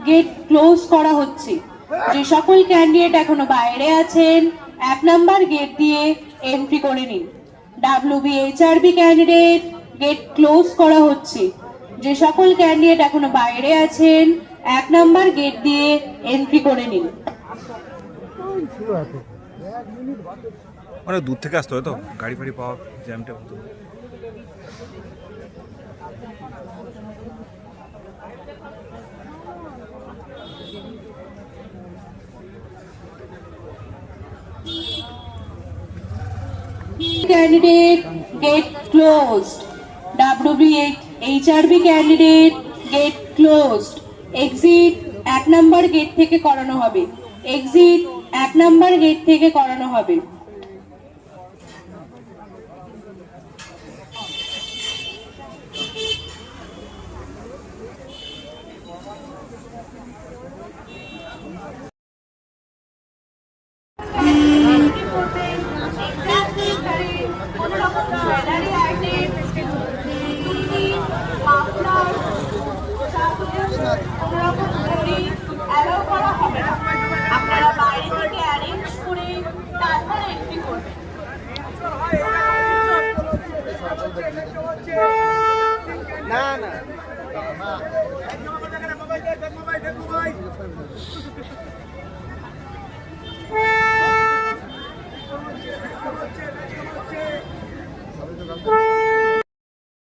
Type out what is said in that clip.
Gate close করা হচ্ছে। যে সকল ক্যান্ডিডেট এখনো বাইরে আছেন 1 নাম্বার গেট দিয়ে এন্ট্রি করে নিন। WBHRB ক্যান্ডিডেট গেট ক্লোজ করা হচ্ছে। যে সকল ক্যান্ডিডেট এখনো বাইরে আছেন 1 নাম্বার গেট দিয়ে এন্ট্রি করে নিন। অনেক দূর থেকে আসতে হয় তো, গাড়ি ফাড়ি পাওয়া জ্যামটা হতো। Candidate get closed. WBHRB candidate get closed. Exit 1 number gate থেকে করানো হবে। এক্সিট 1 নাম্বার গেট থেকে করানো হবে। আপনারা বাইরে থেকে অ্যারেঞ্জ করে তারপরে এন্ট্রি করবেন। না না না